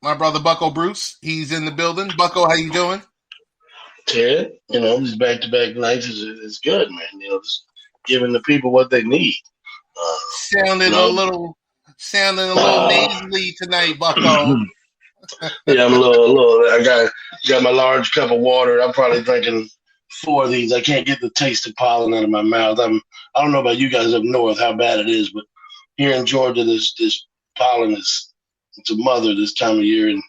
My brother Bucko Bruce, he's in the building. Bucko, how you doing? Ted, these back-to-back nights is good, man. Just giving the people what they need. Uh, Sounding you a know, little, sounding a little nasally tonight, Bucko. yeah, I'm a little. I got my large cup of water. I'm probably drinking 4 of these. I can't get the taste of pollen out of my mouth. I don't know about you guys up north how bad it is, but here in Georgia, this pollen it's a mother this time of year, and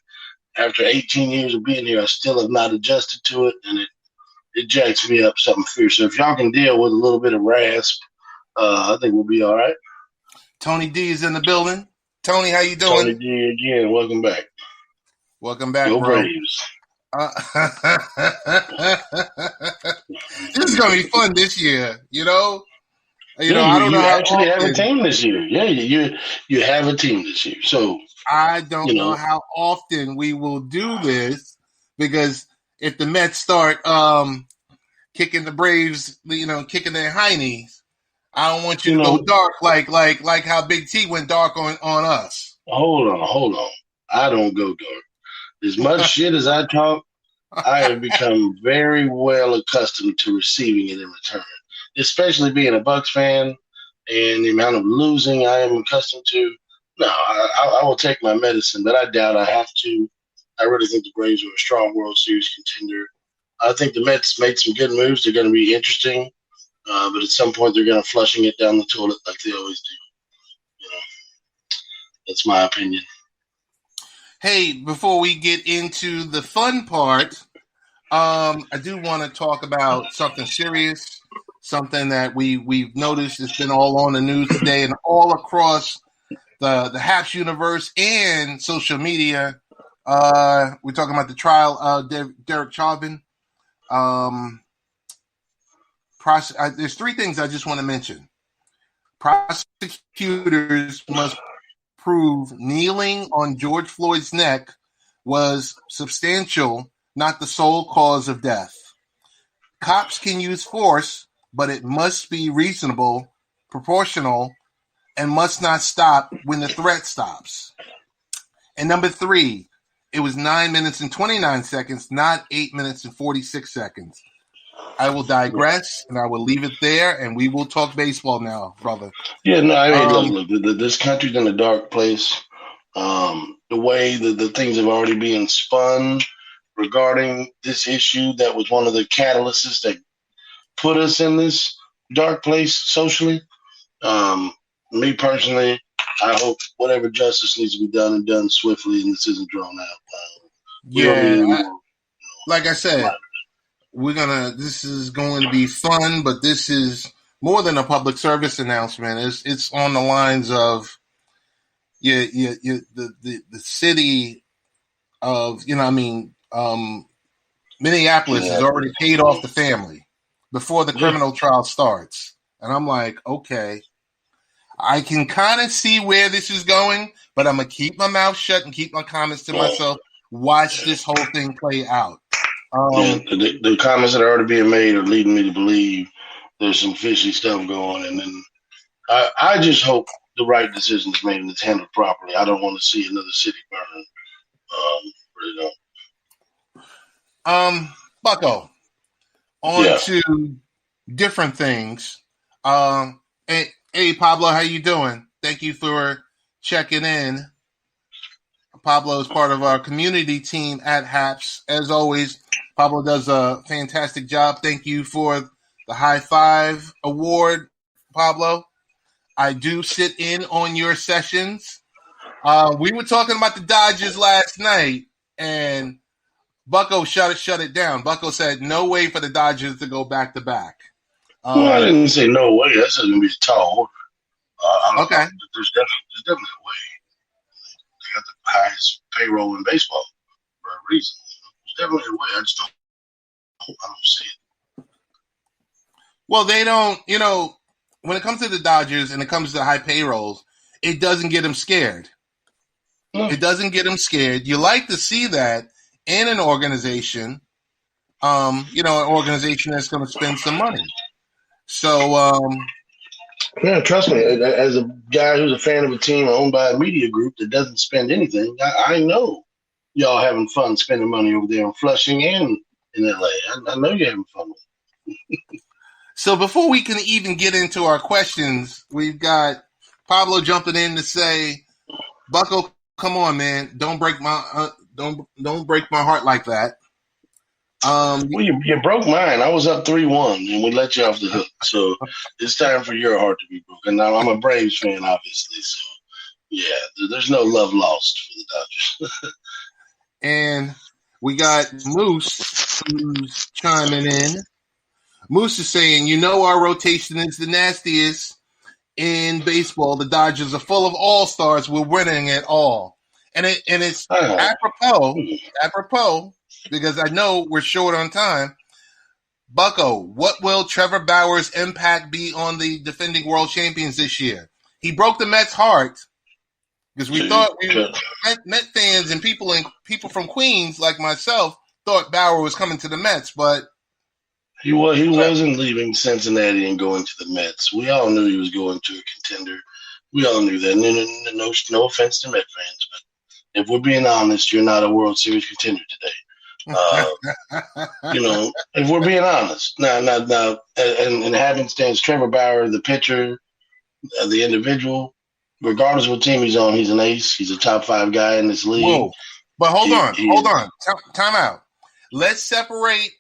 after 18 years of being here, I still have not adjusted to it, and it jacks me up something fierce. So if y'all can deal with a little bit of rasp, I think we'll be all right. Tony D is in the building. Tony, how you Tony doing? D again, welcome back. Welcome back, Go bro. Braves. Uh, this is gonna be fun this year. I don't know You how actually have a often. team this year. Yeah, you have a team this year. So I don't you know know, how often we will do this because if the Mets start kicking the Braves, kicking their heinies, I don't want you you to go know. dark like how Big T went dark on us. Hold on. I don't go dark. As much shit as I talk, I have become very well accustomed to receiving it in return, especially being a Bucks fan and the amount of losing I am accustomed to. No, I will take my medicine, but I doubt I have to. I really think the Braves are a strong World Series contender. I think the Mets made some good moves. They're going to be interesting, but at some point they're going to flushing it down the toilet like they always do. You know, that's my opinion. Hey, before we get into the fun part, I do want to talk about something serious, something that we've noticed has been all on the news today and all across the Haps universe and social media. We're talking about the trial of Derek Chauvin. There's three things I just want to mention. Prosecutors must prove kneeling on George Floyd's neck was substantial, not the sole cause of death. Cops can use force, but it must be reasonable, proportional, and must not stop when the threat stops. And number three, it was 9 minutes and 29 seconds, not 8 minutes and 46 seconds. I will digress, and I will leave it there, and we will talk baseball now, brother. Yeah, no, I mean, look, this country's in a dark place. The way that the things have already been spun regarding this issue that was one of the catalysts that put us in this dark place socially. Me personally, I hope whatever justice needs to be done and done swiftly, and this isn't drawn out. We don't need any more. Like I said, this is going to be fun, but this is more than a public service announcement. It's on the lines of the city of Minneapolis has already paid off the family before the criminal trial starts, and I'm like, okay, I can kind of see where this is going, but I'm gonna keep my mouth shut and keep my comments to myself. Watch this whole thing play out. The comments that are already being made are leading me to believe there's some fishy stuff going, and then I just hope the right decision is made and it's handled properly. I don't want to see another city burn. Really don't. Bucko, on to different things. Hey, Pablo, how you doing? Thank you for checking in. Pablo is part of our community team at HAPS. As always, Pablo does a fantastic job. Thank you for the high five award, Pablo. I do sit in on your sessions. We were talking about the Dodgers last night, and Bucko shut it down. Bucko said no way for the Dodgers to go back to back. I didn't say no way. That's going to be a tall order. Okay. There's definitely a way. They got the highest payroll in baseball for a reason. There's definitely a way. I don't see it. Well, they don't, when it comes to the Dodgers and it comes to high payrolls, it doesn't get them scared. It doesn't get them scared. You like to see that in an organization, an organization that's going to spend some money. So, yeah, trust me, as a guy who's a fan of a team owned by a media group that doesn't spend anything, I know y'all having fun spending money over there in Flushing and in LA. I know you're having fun with it. So before we can even get into our questions, we've got Pablo jumping in to say, Bucko, come on, man. Don't break my heart like that. Well, you broke mine. I was up 3-1, and we let you off the hook. So it's time for your heart to be broken. Now, I'm a Braves fan, obviously. So, yeah, there's no love lost for the Dodgers. And we got Moose, who's chiming in. Moose is saying, our rotation is the nastiest in baseball. The Dodgers are full of all-stars. We're winning it all. And it's apropos, because I know we're short on time. Bucko, what will Trevor Bauer's impact be on the defending world champions this year? He broke the Mets' heart because we thought Met fans and people from Queens like myself thought Bauer was coming to the Mets, but he wasn't leaving Cincinnati and going to the Mets. We all knew he was going to a contender. We all knew that. No offense to Met fans, but if we're being honest, you're not a World Series contender today. If we're being honest. Now, and happenstance, Trevor Bauer, the pitcher, the individual, regardless of what team he's on, he's an ace. He's a top 5 guy in this league. Whoa. But hold on. Time out. Let's separate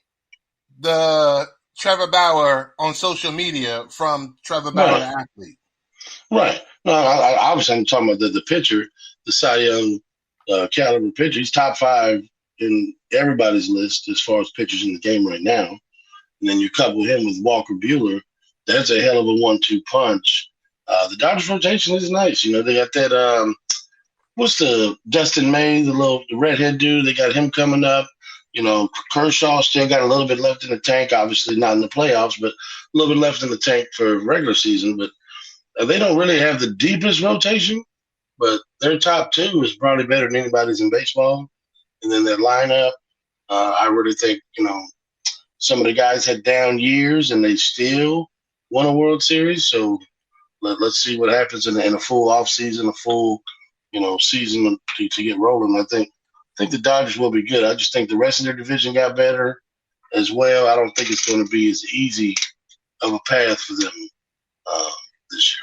the Trevor Bauer on social media from Trevor Bauer, the athlete. Right. No, obviously I'm talking about the pitcher, the Cy Young caliber pitcher. He's top 5 in everybody's list as far as pitchers in the game right now. And then you couple him with Walker Buehler, that's a hell of a 1-2 punch. The Dodgers rotation is nice. They got that what's the Dustin May, the redhead dude, they got him coming up. Kershaw still got a little bit left in the tank, obviously not in the playoffs, but a little bit left in the tank for regular season. But they don't really have the deepest rotation, but their top 2 is probably better than anybody's in baseball. And then their lineup, I really think, some of the guys had down years and they still won a World Series. So let's see what happens in a full offseason, a full, season to get rolling. I think the Dodgers will be good. I just think the rest of their division got better as well. I don't think it's going to be as easy of a path for them this year.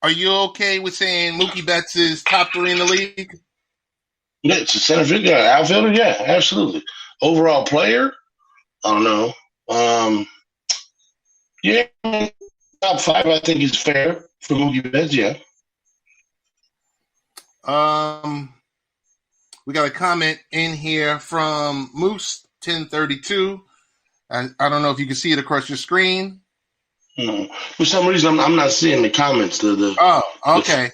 Are you okay with saying Mookie Betts is top 3 in the league? Yeah, it's a center fielder, outfielder. Yeah, absolutely. Overall player, I don't know. Yeah, top 5 I think is fair for Mookie Betts. Yeah. We got a comment in here from Moose 1032. I don't know if you can see it across your screen. No. For some reason, I'm not seeing the comments. Okay.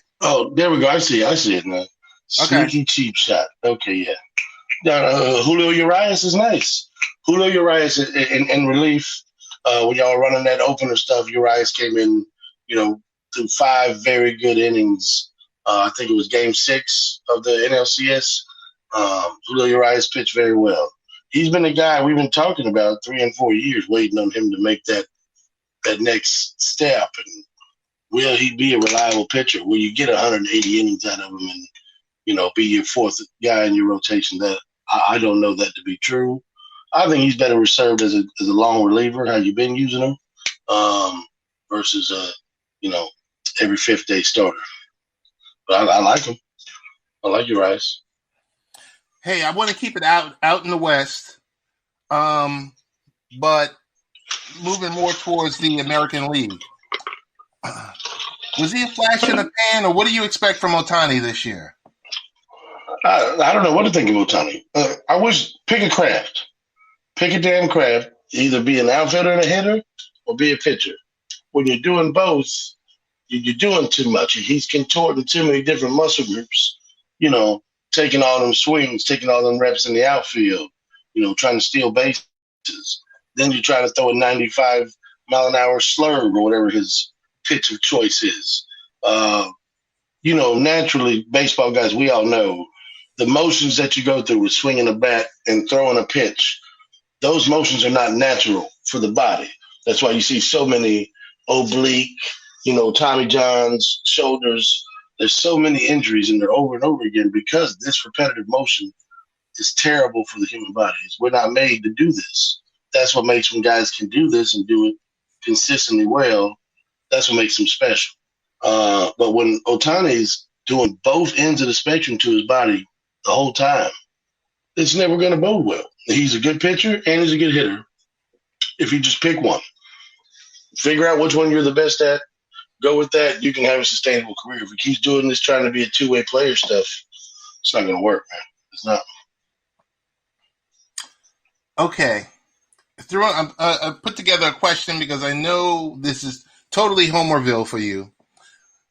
There we go. I see it now. Sneaky cheap shot. Okay, yeah. Now, Julio Urias is nice. Julio Urias in relief. When y'all running that opener stuff, Urias came in, through 5 very good innings. I think it was Game 6 of the NLCS. Julio Urias pitched very well. He's been a guy we've been talking about 3 and 4 years, waiting on him to make that next step. And will he be a reliable pitcher? Will you get 180 innings out of him and be your 4th guy in your rotation? That I don't know that to be true. I think he's better served as a long reliever, how you've been using him, versus every 5th day starter. But I like him. I like Urias. Hey, I want to keep it out in the West, but moving more towards the American League. Was he a flash in the pan, or what do you expect from Ohtani this year? I don't know what to think of Ohtani. I wish pick a craft. Pick a damn craft. Either be an outfielder and a hitter or be a pitcher. When you're doing both, you're doing too much. He's contorting too many different muscle groups, taking all them swings, taking all them reps in the outfield, trying to steal bases. Then you try to throw a 95-mile-an-hour slurve or whatever his pitch of choice is. Naturally, baseball guys, we all know the motions that you go through with swinging a bat and throwing a pitch, those motions are not natural for the body. That's why you see so many oblique, Tommy Johns, shoulders. There's so many injuries, and they're over and over again because this repetitive motion is terrible for the human body. We're not made to do this. That's what makes when guys can do this and do it consistently well. That's what makes them special. But when Ohtani's doing both ends of the spectrum to his body the whole time, it's never going to bode well. He's a good pitcher and he's a good hitter. If you just pick one, figure out which one you're the best at, go with that, you can have a sustainable career. If he keeps doing this, trying to be a two-way player stuff, it's not going to work, man. It's not. Okay. I put together a question because I know this is totally Homerville for you.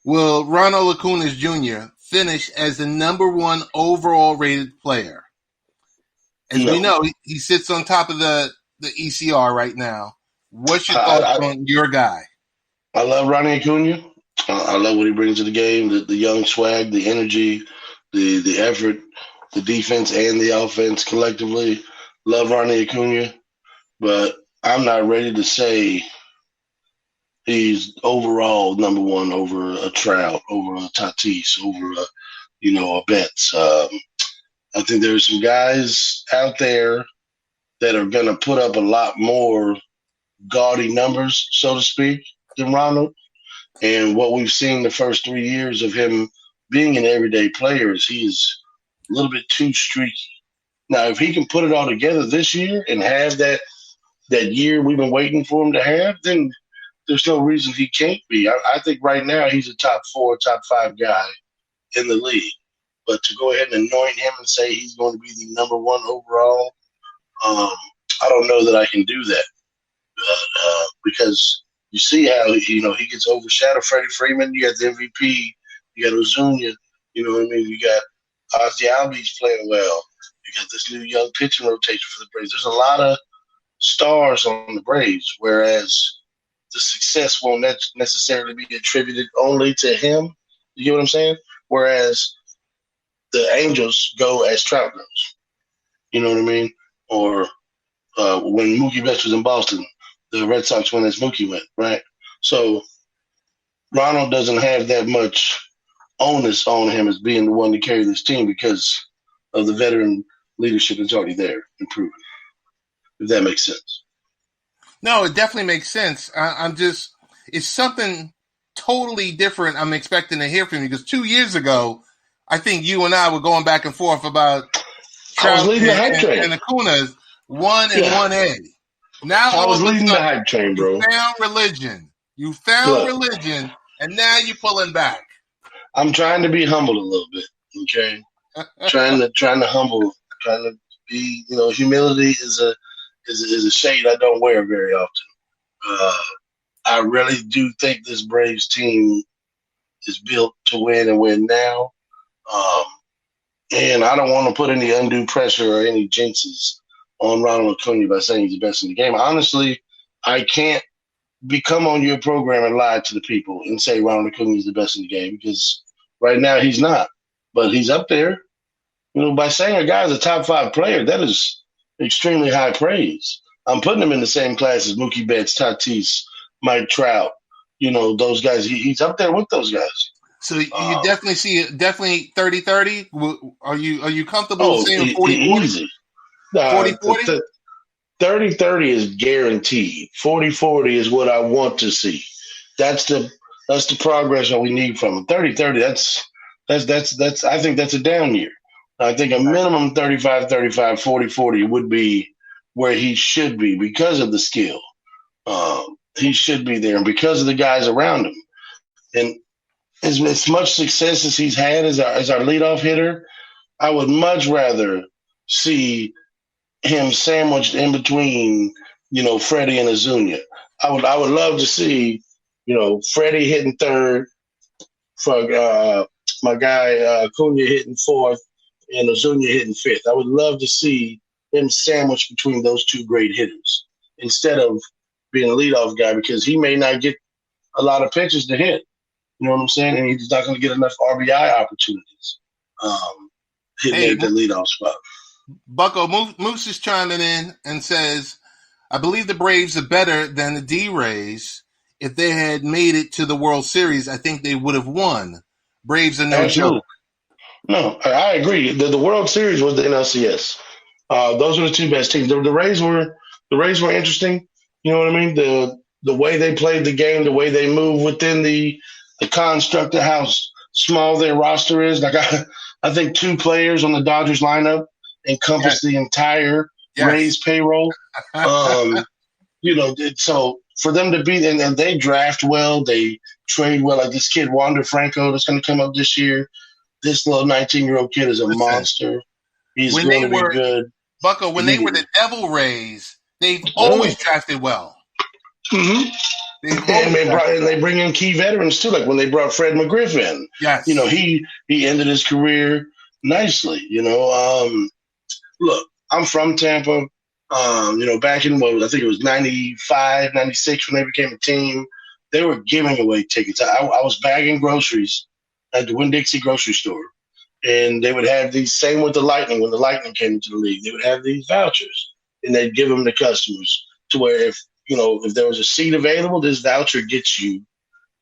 Will Ronald Lacunas Jr. finish as the number one overall rated player? As we know, he sits on top of the ECR right now. What's your thoughts on your guy? I love Ronnie Acuna. I love what he brings to the game, the young swag, the energy, the effort, the defense and the offense collectively. Love Ronnie Acuna, but I'm not ready to say he's overall number one over a Trout, over a Tatis, over a Betts. I think there's some guys out there that are going to put up a lot more gaudy numbers, so to speak, than Ronald. And what we've seen the first 3 years of him being an everyday player is he's a little bit too streaky. Now, if he can put it all together this year and have that year we've been waiting for him to have, then there's no reason he can't be. I think right now he's a top 4, top 5 guy in the league. But to go ahead and anoint him and say he's going to be the number one overall, I don't know that I can do that because you see how he gets overshadowed. Freddie Freeman, you got the MVP, you got Ozuna, you know what I mean? You got Ozzy Albies playing well. You got this new young pitching rotation for the Braves. There's a lot of stars on the Braves, whereas the success won't necessarily be attributed only to him. You get what I'm saying? Whereas the Angels go as Trout goes. You know what I mean? Or when Mookie Betts was in Boston, the Red Sox went as Mookie went, right? So Ronald doesn't have that much onus on him as being the one to carry this team because of the veteran leadership that's already there and proven, if that makes sense. No, it definitely makes sense. It's something totally different I'm expecting to hear from you because 2 years ago, I think you and I were going back and forth about Trout and Acuna 1 and 1A. Now I was leading the hype train, bro. You found religion. Religion, and now you're pulling back. I'm trying to be humble a little bit, okay? trying to humble, trying to be, humility is a shade I don't wear very often. I really do think this Braves team is built to win and win now. And I don't want to put any undue pressure or any jinxes on Ronald Acuna by saying he's the best in the game. Honestly, I can't come on your program and lie to the people and say Ronald Acuna is the best in the game because right now he's not. But he's up there. By saying a guy's a top 5 player, that is extremely high praise. I'm putting him in the same class as Mookie Betts, Tatis, Mike Trout. Those guys. He's up there with those guys. So you definitely see it, definitely 30-30? Are you comfortable saying 40-40? Easy. 40-40? 30-30 is guaranteed. 40-40 is what I want to see. That's the progression we need from him. 30-30, that's I think that's a down year. I think a minimum 35-35, 40-40 would be where he should be because of the skill. He should be there and because of the guys around him. And as much success as he's had as our leadoff hitter, I would much rather see him sandwiched in between, Freddie and Ozuna. I would love to see, Freddie hitting third, for my guy Acuna hitting fourth, and Ozuna hitting fifth. I would love to see him sandwiched between those two great hitters instead of being a leadoff guy because he may not get a lot of pitches to hit. You know what I'm saying? And he's not going to get enough RBI opportunities hitting the leadoff spot. Bucko, Moose is chiming in and says, I believe the Braves are better than the D-Rays. If they had made it to the World Series, I think they would have won. Braves are no joke. No, I agree. The World Series was the NLCS. Those were the two best teams. The Rays were interesting. You know what I mean? The way they played the game, the way they moved within the construct of how small their roster is. Like I think two players on the Dodgers lineup encompass Yes. the entire Yes. Rays payroll. So for them to beat and they draft well, they trade well. Like this kid Wander Franco that's going to come up this year. This little 19-year-old kid is a Listen, monster. He's when going they to be were good. Bucko, when they were the Devil Rays, they've always drafted well. Mm-hmm. They've always And they bring in key veterans too, like when they brought Fred McGriff in. Yes. He ended his career nicely. Look, I'm from Tampa. Back in I think it was 95, 96 when they became a team, they were giving away tickets. I was bagging groceries at the Winn-Dixie grocery store. And they would have these, same with the Lightning, when the Lightning came into the league, they would have these vouchers and they'd give them to customers to where if there was a seat available, this voucher gets you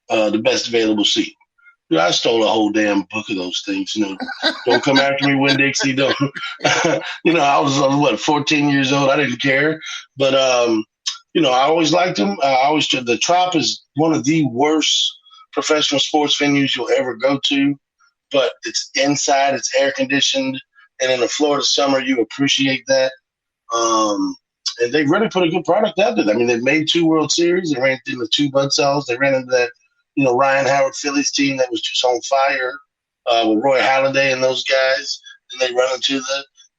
the best available seat. I stole a whole damn book of those things. Don't come after me, Winn Dixie. Don't. I was 14 years old. I didn't care, but I always liked them. The Trop is one of the worst professional sports venues you'll ever go to, but it's inside, it's air conditioned, and in the Florida summer, you appreciate that. And they really put a good product out there. I mean, they've made 2 World Series. They ran into 2 Buzzsaws. They ran into that, Ryan Howard Phillies team that was just on fire with Roy Halladay and those guys. And they run into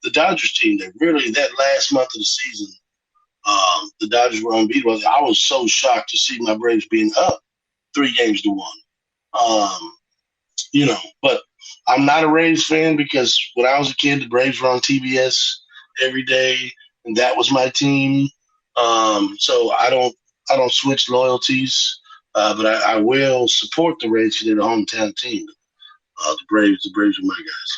the Dodgers team that really, that last month of the season, the Dodgers were unbeatable. I was so shocked to see my Braves being up 3-1. But I'm not a Braves fan because when I was a kid, the Braves were on TBS every day, and that was my team. So I don't switch loyalties, but I will support the Braves because they're the hometown team. The Braves are my guys.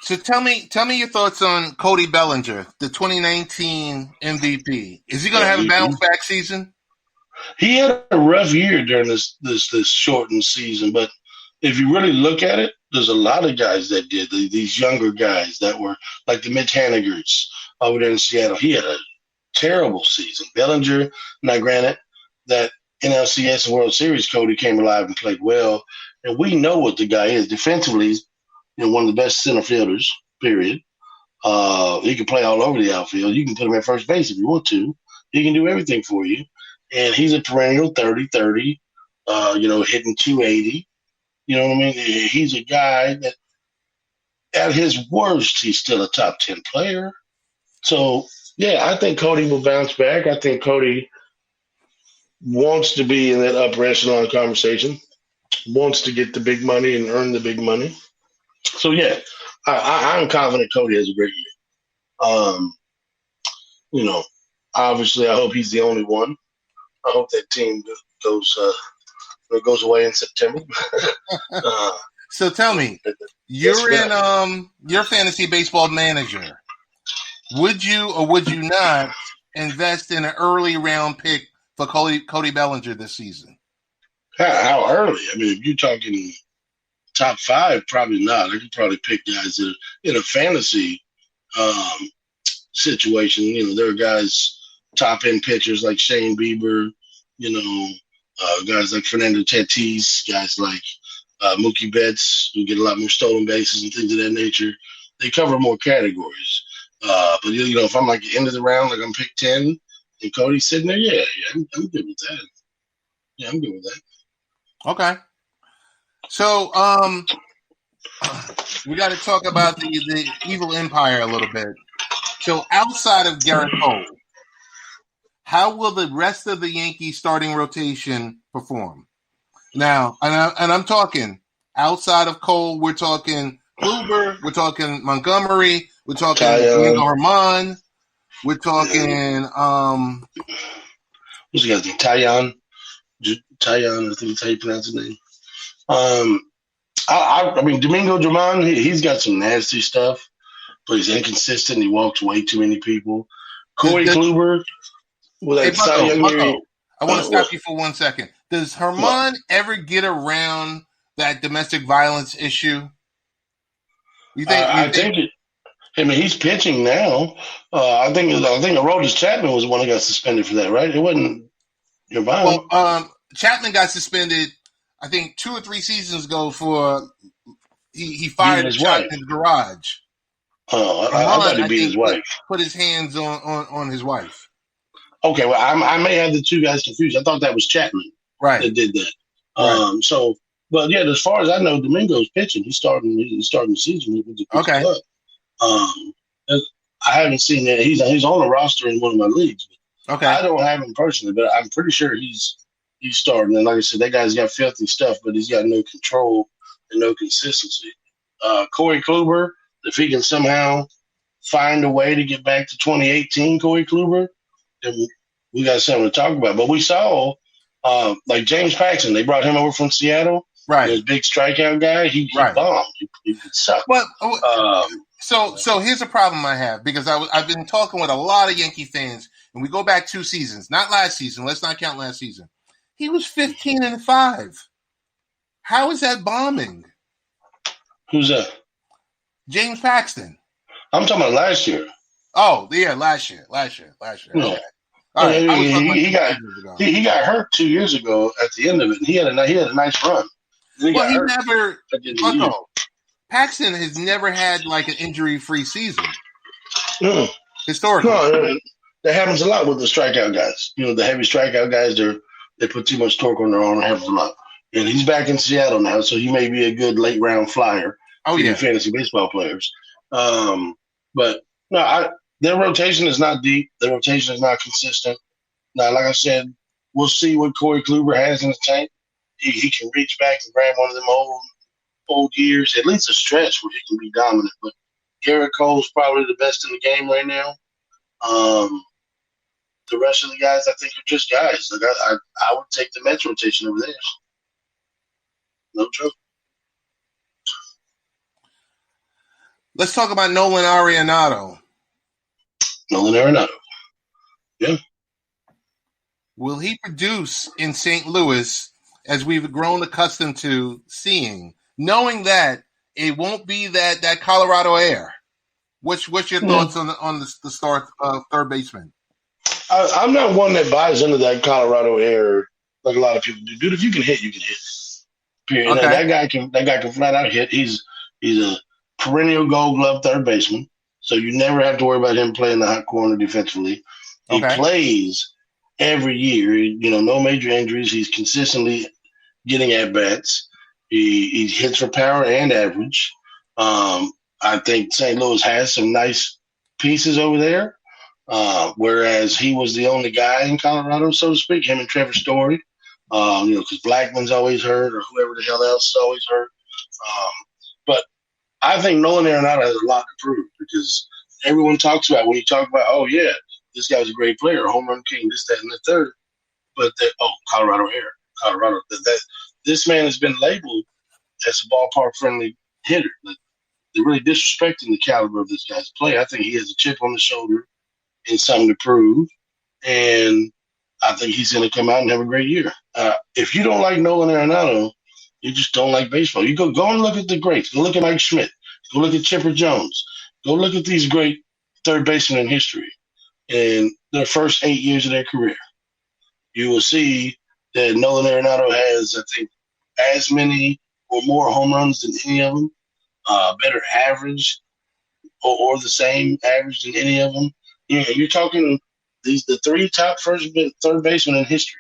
So tell me your thoughts on Cody Bellinger, the 2019 MVP. Is he going to have a bounce back season? He had a rough year during this shortened season, but if you really look at it, there's a lot of guys that did. These younger guys that were like the Mitch Hanigers over there in Seattle. He had a terrible season. Bellinger, now granted, that NLCS and World Series Cody came alive and played well, and we know what the guy is. Defensively, he's one of the best center fielders, period. He can play all over the outfield. You can put him at first base if you want to. He can do everything for you. And he's a perennial 30-30, hitting 280. You know what I mean? He's a guy that, at his worst, he's still a top 10 player. So, yeah, I think Cody will bounce back. I think Cody wants to be in that upper echelon conversation, wants to get the big money and earn the big money. So, yeah, I'm confident Cody has a great year. Obviously, I hope he's the only one. I hope that team goes away in September. So tell me, you're in your fantasy baseball manager. Would you or would you not invest in an early round pick for Cody Bellinger this season? How early? I mean, if you're talking top 5, probably not. I could probably pick guys that are in a fantasy situation. There are guys, top end pitchers like Shane Bieber, guys like Fernando Tatis, guys like Mookie Betts, who get a lot more stolen bases and things of that nature. They cover more categories. But if I'm like end of the round, like I'm pick 10, and Cody's sitting there, yeah, I'm good with that. Yeah, I'm good with that. Okay. So we got to talk about the evil empire a little bit. So outside of Garrett Cole, how will the rest of the Yankees starting rotation perform? Now, and I'm talking outside of Cole, we're talking Kluber, we're talking Montgomery, we're talking Domingo Germán, we're talking what's the guy's name? Taillon, I think that's how you pronounce his name. I mean, Domingo Germán, he's got some nasty stuff, but he's inconsistent. He walks way too many people. Corey Kluber, I want to stop you for 1 second. Does Germán ever get around that domestic violence issue? You think? I mean, he's pitching now. I think Aroldis Chapman was the one that got suspended for that, right? It wasn't Javon. Well, Chapman got suspended, I think 2 or 3 seasons ago for he fired a shot in his garage. Oh, I thought he beat his wife. Put his hands on his wife. Okay, well, I may have the two guys confused. I thought that was Chapman that did that. Right. But yeah, as far as I know, Domingo's pitching. He's starting the season. Okay. I haven't seen that. He's on the roster in one of my leagues. Okay. I don't have him personally, but I'm pretty sure he's starting. And like I said, that guy's got filthy stuff, but he's got no control and no consistency. Corey Kluber, if he can somehow find a way to get back to 2018 Corey Kluber, then we got something to talk about. But we saw, like James Paxton, they brought him over from Seattle. Right. This big strikeout guy. He bombed. He sucked. Well, so here's a problem I have, because I've been talking with a lot of Yankee fans, and we go back 2 seasons, not last season. Let's not count last season. He was 15-5. How is that bombing? Who's that? James Paxton. I'm talking about last year. Oh, yeah, last year. Yeah. Okay. All right. He got hurt 2 years ago at the end of it, and he had a nice run. Paxton has never had like an injury-free season. Historically. No, that happens a lot with the strikeout guys. You know, the heavy strikeout guys, they put too much torque on their arm. It happens a lot. And he's back in Seattle now, so he may be a good late-round flyer for fantasy baseball players. But no, their rotation is not deep. Their rotation is not consistent. Now, like I said, we'll see what Corey Kluber has in the tank. He can reach back and grab one of them old years, at least a stretch where he can be dominant. But Garrett Cole's probably the best in the game right now. The rest of the guys, I think, are just guys. Like I would take the Mets rotation over there. No trouble. Let's talk about Nolan Arianato. Yeah. Will he produce in St. Louis as we've grown accustomed to seeing, knowing that it won't be that Colorado air? What's your thoughts on the start of third baseman? I'm not one that buys into that Colorado air like a lot of people do. Dude, if you can hit, you can hit. Period. Okay. That guy can flat out hit. He's a perennial Gold Glove third baseman, so you never have to worry about him playing the hot corner defensively. He plays every year. You know, no major injuries. He's consistently getting at bats. He hits for power and average. I think St. Louis has some nice pieces over there. Whereas he was the only guy in Colorado, so to speak, him and Trevor Story, because Blackman's always hurt or whoever the hell else is always hurt. But I think Nolan Arianato has a lot to prove, because everyone talks about, when you talk about, oh, yeah, this guy's a great player, home run king, this, that, and the third. But, Colorado air. Colorado. This man has been labeled as a ballpark-friendly hitter. They're really disrespecting the caliber of this guy's play. I think he has a chip on the shoulder and something to prove, and I think he's going to come out and have a great year. If you don't like Nolan Arianato, you just don't like baseball. You go and look at the greats. Go look at Mike Schmidt. Go look at Chipper Jones. Go look at these great third basemen in history in their first 8 years of their career. You will see that Nolan Arianato has, I think, as many or more home runs than any of them, better average or the same average than any of them. Yeah, you're talking the 3 top third basemen in history.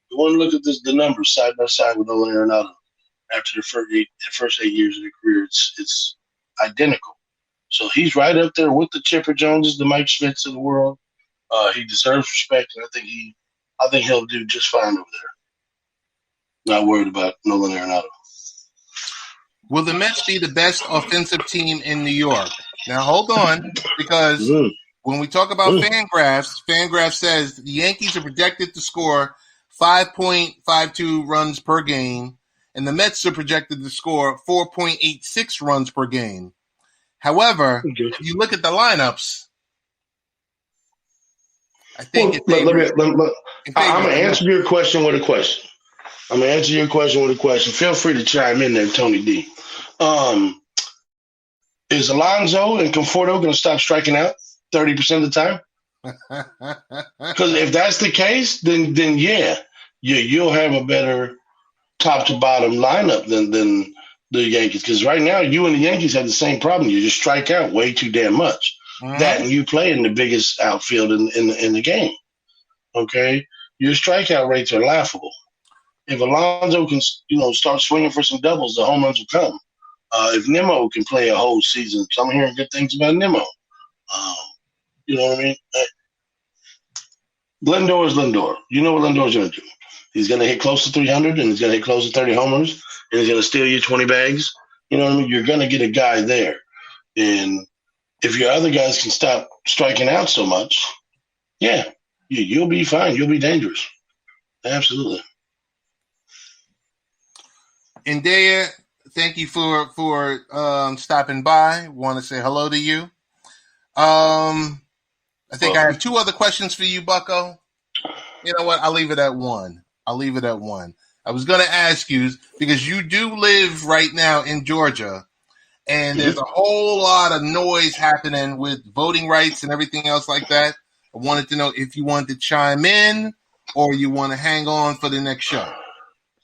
You want to look at the numbers side by side with Nolan Arianato after the first 8 years of their career. It's identical. So he's right up there with the Chipper Joneses, the Mike Schmidts of the world. He deserves respect, and I think he'll do just fine over there. Not worried about Nolan Arianato. Will the Mets be the best offensive team in New York? Now hold on, because when we talk about Fangraphs says the Yankees are projected to score 5.52 runs per game, and the Mets are projected to score 4.86 runs per game. However, if you look at the lineups, I think I'm going to answer your question with a question. I'm gonna answer your question with a question. Feel free to chime in there, Tony D. Is Alonso and Conforto going to stop striking out 30% of the time? Because if that's the case, then yeah, you'll have a better top to bottom lineup than the Yankees. Because right now, you and the Yankees have the same problem. You just strike out way too damn much. Mm-hmm. That and you play in the biggest outfield in the game. Okay, your strikeout rates are laughable. If Alonso can, start swinging for some doubles, the home runs will come. If Nimmo can play a whole season, I'm hearing good things about Nimmo. You know what I mean? Lindor is Lindor. You know what Lindor's going to do. He's going to hit close to 300, and he's going to hit close to 30 homers, and he's going to steal you 20 bags. You know what I mean? You're going to get a guy there. And if your other guys can stop striking out so much, yeah, you'll be fine. You'll be dangerous. Absolutely. Indea, thank you for stopping by. Want to say hello to you. I think I have two other questions for you, Bucko. You know what? I'll leave it at one. I was going to ask you, because you do live right now in Georgia, and there's a whole lot of noise happening with voting rights and everything else like that. I wanted to know if you wanted to chime in or you want to hang on for the next show.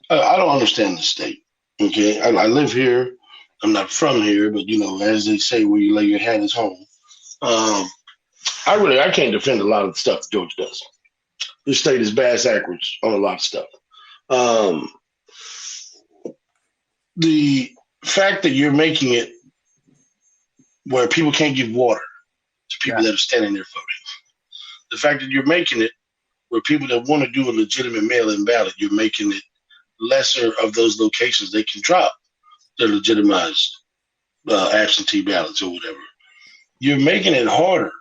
I don't understand the state. Okay, I live here. I'm not from here, but as they say, where you lay your hat is home. I can't defend a lot of the stuff Georgia does. The state is bass backwards on a lot of stuff. The fact that you're making it where people can't give water to people that are standing there voting. The fact that you're making it where people that want to do a legitimate mail-in ballot, you're making it lesser of those locations they can drop their legitimized absentee ballots or whatever. You're making it harder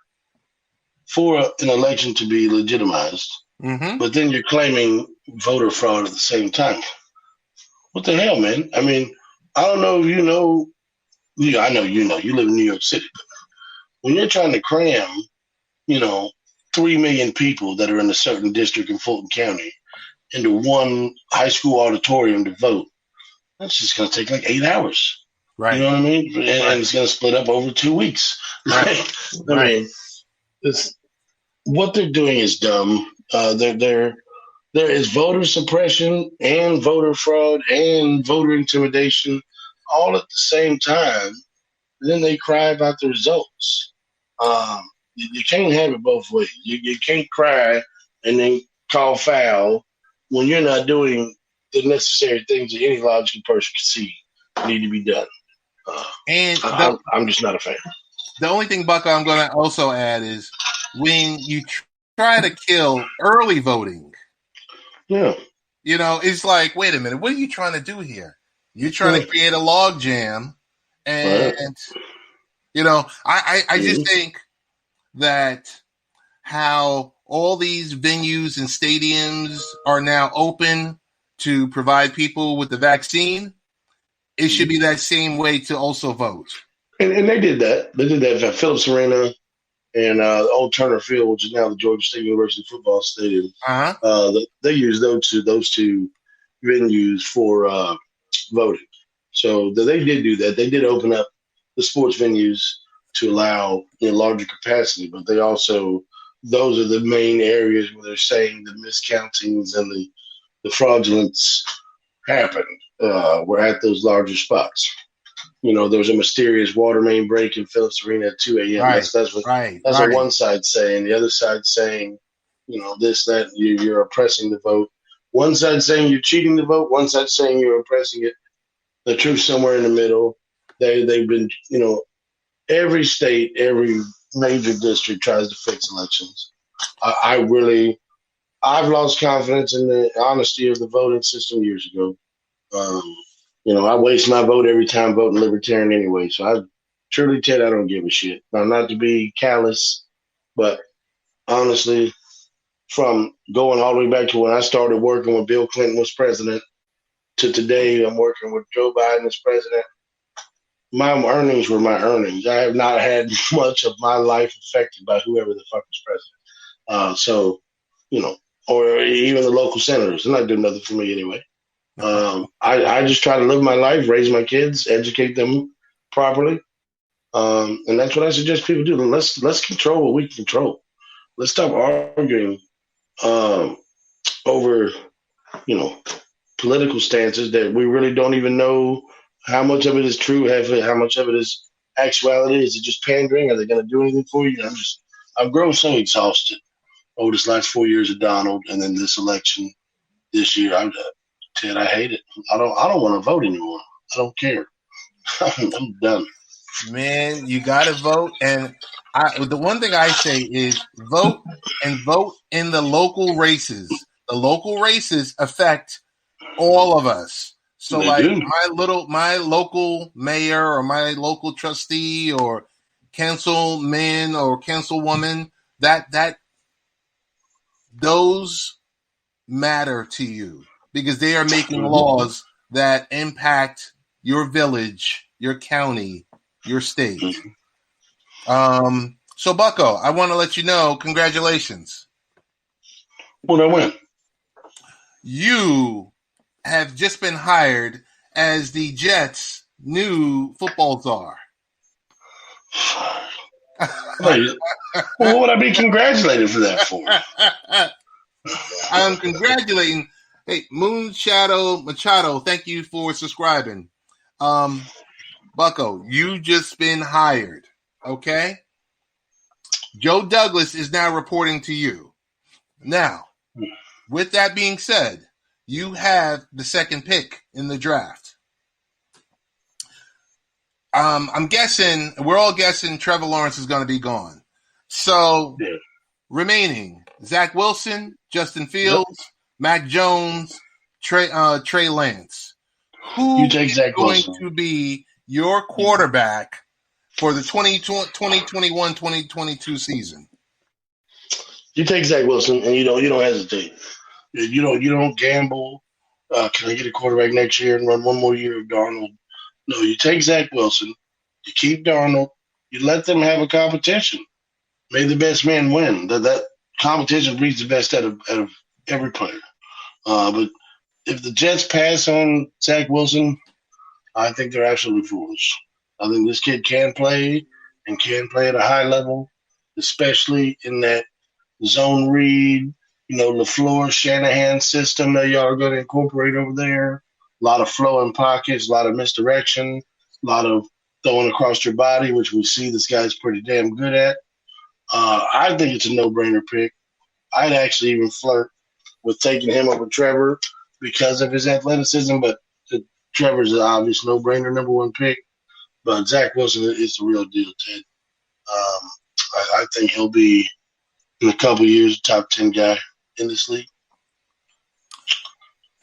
for an election to be legitimized, but then you're claiming voter fraud at the same time. What the hell, man? I mean, I don't know if you know. Yeah, I know you know. You live in New York City. But when you're trying to cram, 3 million people that are in a certain district in Fulton County into one high school auditorium to vote, that's just going to take like 8 hours. Right. You know what I mean? And it's going to split up over 2 weeks. Right. I mean, what they're doing is dumb. There is voter suppression and voter fraud and voter intimidation all at the same time. And then they cry about the results. You can't have it both ways. You can't cry and then call foul when you're not doing the necessary things that any logical person can see need to be done. I'm just not a fan. The only thing, Bucko, I'm going to also add is when you try to kill early voting, it's like, wait a minute, what are you trying to do here? You're trying to create a log jam. And, I just think that how all these venues and stadiums are now open to provide people with the vaccine, it should be that same way to also vote. And they did that. They did that at Phillips Arena and Old Turner Field, which is now the Georgia State University football stadium. They use those two venues for voting. So they did do that. They did open up the sports venues to allow larger capacity, but they also, those are the main areas where they're saying the miscountings and the fraudulence happened. Were at those larger spots. There was a mysterious water main break in Phillips Arena at 2 a.m. That's what one side saying. The other side saying, this, that, you're oppressing the vote. One side saying you're cheating the vote. One side saying you're oppressing it. The truth somewhere in the middle. They've been, every state, every major district tries to fix elections. I've lost confidence in the honesty of the voting system years ago. I waste my vote every time voting Libertarian anyway. So Ted, I don't give a shit. Now, not to be callous, but honestly, from going all the way back to when I started working when Bill Clinton was president to today, I'm working with Joe Biden as president. My earnings were my earnings. I have not had much of my life affected by whoever the fuck is president. Or even the local senators. They're not doing nothing for me anyway. I just try to live my life, raise my kids, educate them properly. And that's what I suggest people do. Let's control what we can control. Let's stop arguing over, political stances that we really don't even know how much of it is true, how much of it is actuality. Is it just pandering? Are they going to do anything for you? I've grown so exhausted over this last 4 years of Donald, and then this election this year. Ted, I hate it. I don't want to vote anymore. I don't care. I'm done. Man, you got to vote. And the one thing I say is vote and vote in the local races. The local races affect all of us. So my local mayor or my local trustee or councilman or councilwoman, that those matter to you because they are making laws that impact your village, your county, your state. So Bucko, I want to let you know, congratulations. Well, I win. You have just been hired as the Jets' new football czar. What would I be congratulated for that for? I'm congratulating. Hey, Moon Shadow Machado, thank you for subscribing. Bucko, you just been hired. Okay? Joe Douglas is now reporting to you. Now, with that being said, you have the second pick in the draft. I'm guessing, we're all guessing Trevor Lawrence is going to be gone. So, remaining, Zach Wilson, Justin Fields, Mac Jones, Trey Lance. Who is going to be your quarterback for the 2021-2022 season? You take Zach Wilson, and you don't hesitate. You don't gamble. Can I get a quarterback next year and run one more year of Darnold? No, you take Zach Wilson. You keep Darnold. You let them have a competition. May the best man win. That competition breeds the best out of every player. But if the Jets pass on Zach Wilson, I think they're absolutely foolish. I think this kid can play and can play at a high level, especially in that zone read, LaFleur, Shanahan system that y'all are going to incorporate over there. A lot of flow in pockets, a lot of misdirection, a lot of throwing across your body, which we see this guy's pretty damn good at. I think it's a no-brainer pick. I'd actually even flirt with taking him over Trevor because of his athleticism, but Trevor's an obvious no-brainer number one pick. But Zach Wilson is the real deal, Ted. I think he'll be, in a couple of years, top 10 guy in this league.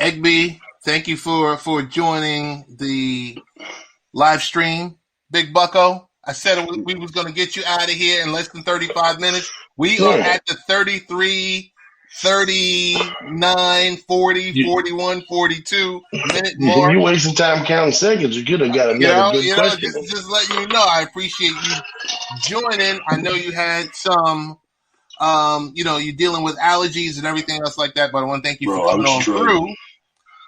Egby, thank you for joining the live stream. Big Bucko, I said we was going to get you out of here in less than 35 minutes. We are at the 33, 39, 40, 41, 42 minute mark. You wasting time counting seconds. You could have got another good question. Just letting you know, I appreciate you joining. I know you had some, you're dealing with allergies and everything else like that, but I want to thank you for coming on through.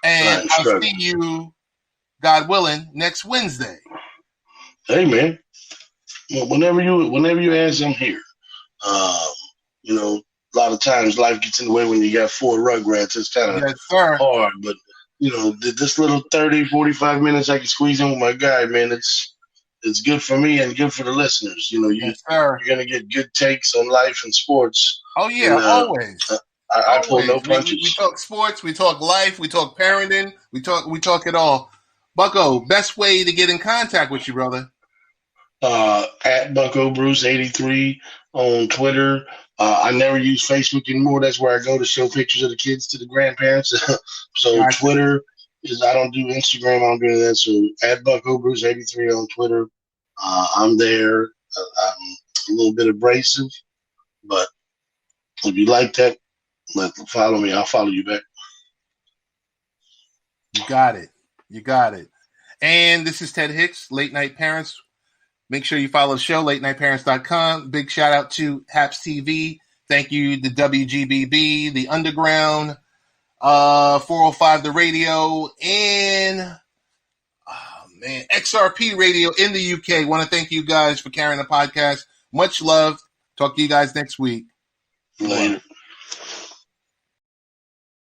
And I'll see you, God willing, next Wednesday. Hey, man. Well, whenever you ask, I'm here. A lot of times life gets in the way when you got four rugrats. It's kind of hard. But, this little 30, 45 minutes I can squeeze in with my guy, man, it's good for me and good for the listeners. You're going to get good takes on life and sports. Oh, yeah, and, always. I pull no punches. We talk sports, we talk life, we talk parenting, we talk it all. Bucko, best way to get in contact with you, brother? At Bucko Bruce 83 on Twitter. I never use Facebook anymore. That's where I go to show pictures of the kids to the grandparents. So gotcha. Twitter is, I don't do Instagram. I don't do that. So at Bucko Bruce 83 on Twitter. I'm there. I'm a little bit abrasive, but if you like that, follow me. I'll follow you back. You got it. And this is Ted Hicks, Late Night Parents. Make sure you follow the show, latenightparents.com. Big shout out to Haps TV. Thank you to WGBB, The Underground, 405 The Radio, and XRP Radio in the UK. Want to thank you guys for carrying the podcast. Much love. Talk to you guys next week. Later.